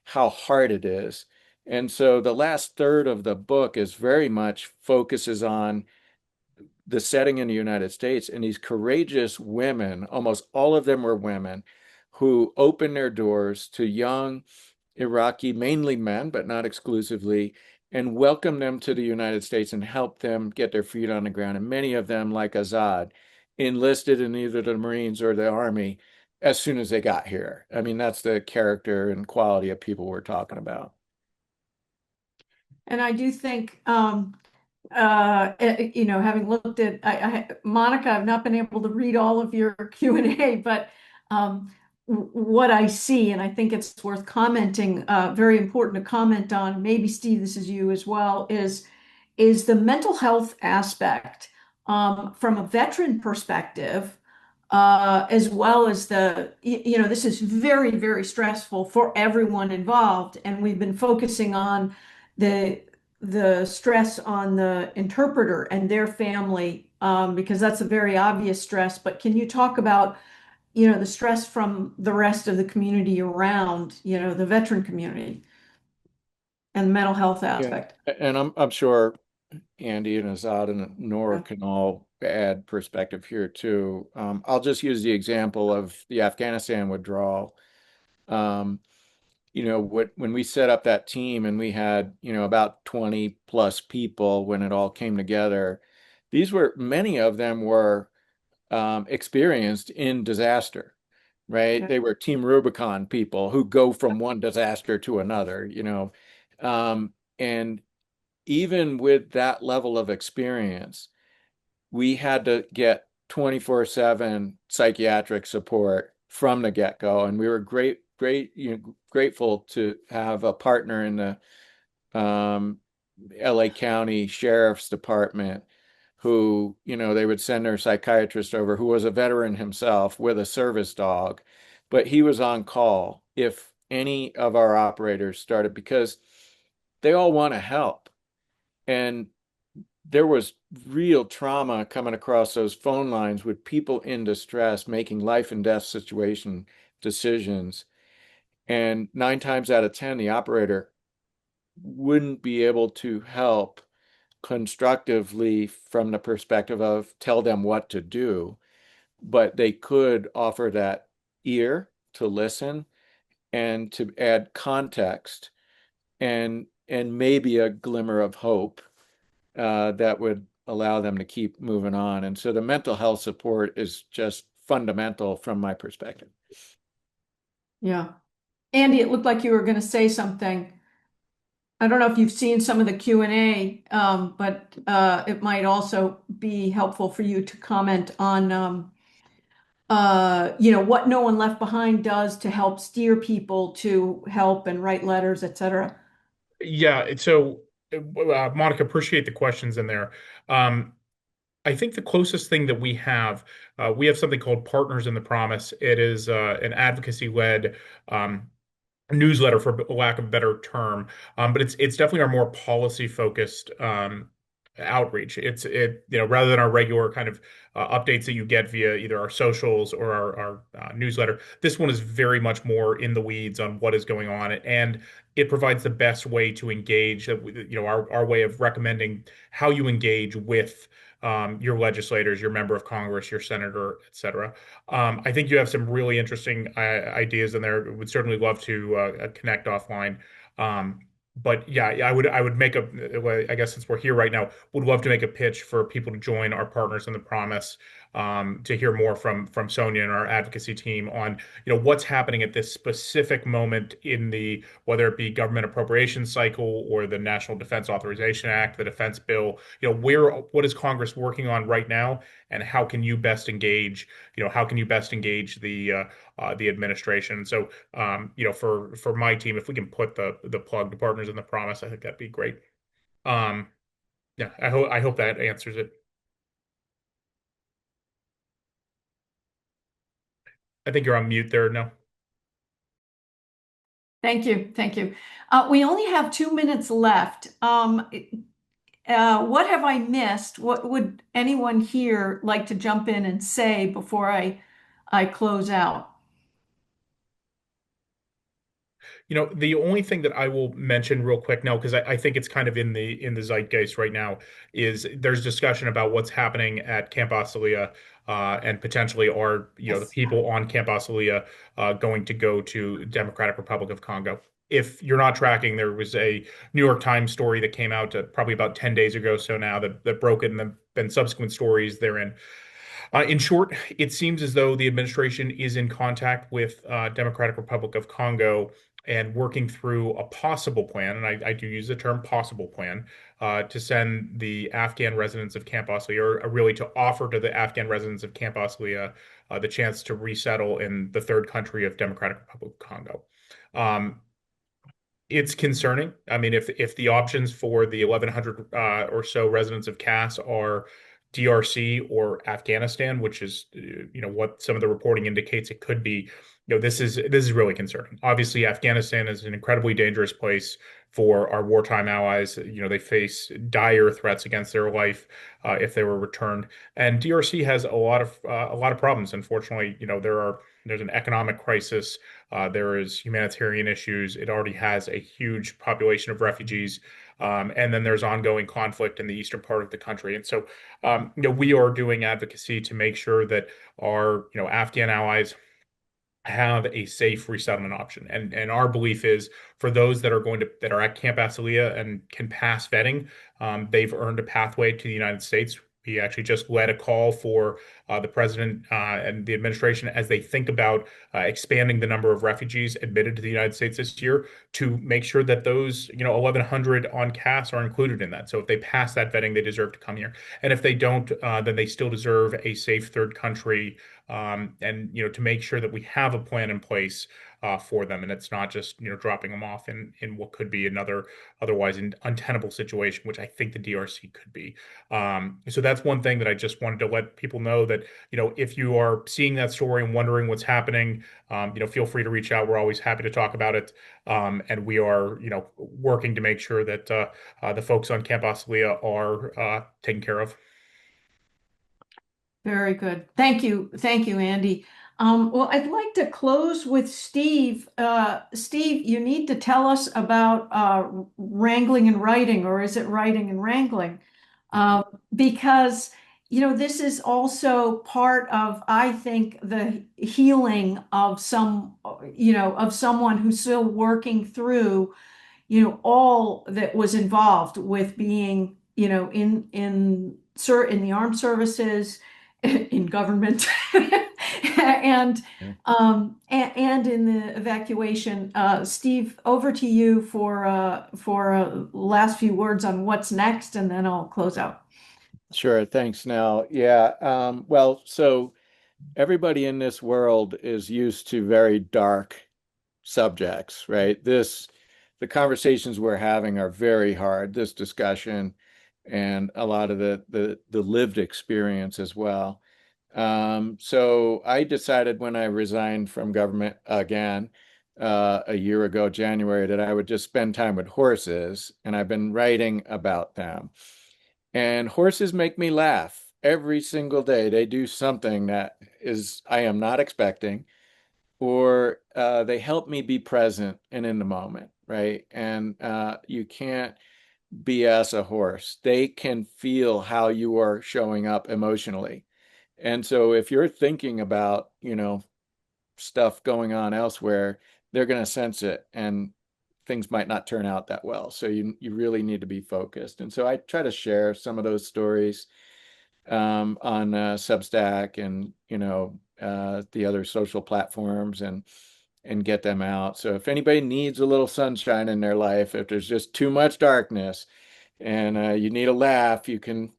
how hard it is. And so the last third of the book is very much focuses on the setting in the United States and these courageous women, almost all of them were women, who opened their doors to young Iraqi, mainly men, but not exclusively, and welcome them to the United States and help them get their feet on the ground. And many of them, like Azad, enlisted in either the Marines or the Army as soon as they got here. I mean, that's the character and quality of people we're talking about. And I do think, having looked at, Monica, I've not been able to read all of your Q&A, but what I see, and I think it's worth commenting, very important to comment on, maybe Steve, this is you as well, is the mental health aspect from a veteran perspective, as well as this is very, very stressful for everyone involved. And we've been focusing on the stress on the interpreter and their family, because that's a very obvious stress. But can you talk about, the stress from the rest of the community around, the veteran community and the mental health Yeah, aspect? and I'm sure Andy and Azad and Noor Yeah. can all add perspective here too. I'll just use the example of the Afghanistan withdrawal. Um, when we set up that team and we had, about 20 plus people when it all came together, many of them were experienced in disaster, right? Yeah. They were Team Rubicon people who go from one disaster to another, and even with that level of experience, we had to get 24/7 psychiatric support from the get-go. And we were grateful to have a partner in the LA County Sheriff's Department who, they would send their psychiatrist over, who was a veteran himself with a service dog, but he was on call if any of our operators started, because they all want to help. And there was real trauma coming across those phone lines with people in distress making life and death situation decisions. And 9 times out of 10, the operator wouldn't be able to help constructively from the perspective of tell them what to do, but they could offer that ear to listen and to add context and maybe a glimmer of hope that would allow them to keep moving on. And so the mental health support is just fundamental from my perspective. Yeah. Andy, it looked like you were going to say something. I don't know if you've seen some of the Q&A, but it might also be helpful for you to comment on, what No One Left Behind does to help steer people to help and write letters, et cetera. Yeah, so Monica, appreciate the questions in there. I think the closest thing that we have something called Partners in the Promise. It is an advocacy-led newsletter, for lack of a better term, but it's definitely our more policy-focused outreach. Rather than our regular kind of updates that you get via either our socials or our newsletter, this one is very much more in the weeds on what is going on, and it provides the best way to engage. Our way of recommending how you engage with your legislators, your member of Congress, your senator, et cetera. I think you have some really interesting ideas in there. Would certainly love to connect offline. But yeah, I would make I guess since we're here right now, would love to make a pitch for people to join our Partners in the Promise, to hear more from Sonia and our advocacy team on, what's happening at this specific moment in whether it be government appropriation cycle or the National Defense Authorization Act, the defense bill, what is Congress working on right now, and how can you best engage, the administration. So, for my team, if we can put the plug to Partners in the Promise, I think that'd be great. Yeah, I hope that answers it. I think you're on mute there, Nell. Thank you. Thank you. We only have 2 minutes left. What have I missed? What would anyone here like to jump in and say before I close out? The only thing that I will mention real quick now, because I think it's kind of in the zeitgeist right now, is there's discussion about what's happening at Camp Asilia, and potentially the people on Camp Asilia going to go to Democratic Republic of Congo. If you're not tracking, there was a New York Times story that came out probably about 10 days ago, so now that broke it, and then been subsequent stories therein. In short, it seems as though the administration is in contact with Democratic Republic of Congo and working through a possible plan, and I do use the term possible plan, to send the Afghan residents of Camp Aslia, or really to offer to the Afghan residents of Camp Aslia the chance to resettle in the third country of Democratic Republic of Congo. It's concerning. I mean, if the options for the 1,100 or so residents of CAS are DRC or Afghanistan, which is what some of the reporting indicates it could be, this is really concerning. Obviously, Afghanistan is an incredibly dangerous place for our wartime allies. They face dire threats against their life if they were returned, and DRC has a lot of problems. Unfortunately, there's an economic crisis. There is humanitarian issues. It already has a huge population of refugees. And then there's ongoing conflict in the eastern part of the country. And so, we are doing advocacy to make sure that our, Afghan allies have a safe resettlement option. And our belief is for those that are at Camp Asilia and can pass vetting, they've earned a pathway to the United States. We actually just led a call for the president and the administration as they think about expanding the number of refugees admitted to the United States this year to make sure that those 1,100 on CAS are included in that. So if they pass that vetting, they deserve to come here. And if they don't, then they still deserve a safe third country, and to make sure that we have a plan in place for them, and it's not just dropping them off in what could be another otherwise untenable situation, which I think the DRC could be. So that's one thing that I just wanted to let people know, that if you are seeing that story and wondering what's happening, feel free to reach out. We're always happy to talk about it, and we are working to make sure that the folks on Camp Asilia are taken care of. Very good. Thank you. Thank you, Andy. Well, I'd like to close with Steve. Steve, you need to tell us about wrangling and writing, or is it writing and wrangling? Because, this is also part of, I think, the healing of someone who's still working through, all that was involved with being, in the armed services, in government, and in the evacuation. Steve, over to you for last few words on what's next, and then I'll close out. Sure. Thanks, Nell. Yeah. Well, so everybody in this world is used to very dark subjects, right? The conversations we're having are very hard, this discussion, and a lot of the lived experience as well. So I decided when I resigned from government again a year ago, January, that I would just spend time with horses, and I've been writing about them. And horses make me laugh every single day. They do something that I am not expecting, or they help me be present and in the moment, right? And you can't BS a horse. They can feel how you are showing up emotionally. And so if you're thinking about, stuff going on elsewhere, they're going to sense it, and things might not turn out that well. So you really need to be focused. And so I try to share some of those stories on Substack and, the other social platforms, and get them out. So if anybody needs a little sunshine in their life, if there's just too much darkness and you need a laugh, you can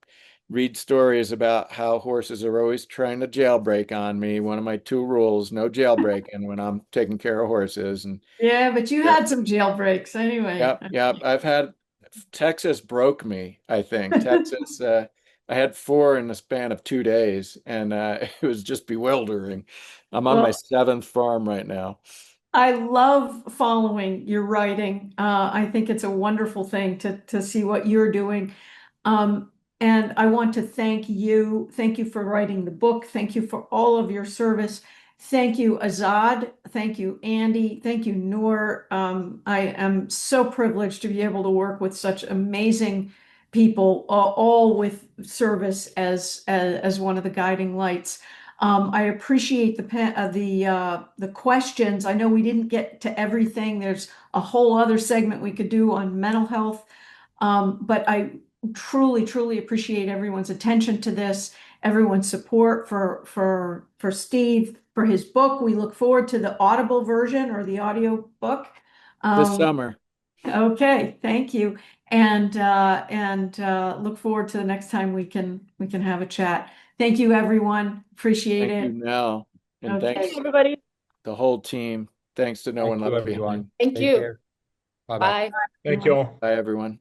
read stories about how horses are always trying to jailbreak on me. One of my 2 rules, no jailbreaking when I'm taking care of horses. And Yeah, but you had some jailbreaks anyway. yep. Texas broke me, I think. Texas, I had 4 in the span of 2 days, and it was just bewildering. I'm on my 7th farm right now. I love following your writing. I think it's a wonderful thing to see what you're doing. And I want to thank you. Thank you for writing the book. Thank you for all of your service. Thank you, Azad. Thank you, Andy. Thank you, Noor. I am so privileged to be able to work with such amazing people, all with service as one of the guiding lights. I appreciate the questions. I know we didn't get to everything. There's a whole other segment we could do on mental health. But I truly, truly appreciate everyone's attention to this, everyone's support for Steve, for his book. We look forward to the Audible version or the audio book. This summer. Okay, thank you. And look forward to the next time we can have a chat. Thank you, everyone. Appreciate it. Thank you, Nell. And Okay. thanks everybody. the whole team. Thanks to no one Thank you, left everyone. behind. Thank Take you. care. Bye-bye. Bye. Thank you all. Bye, everyone.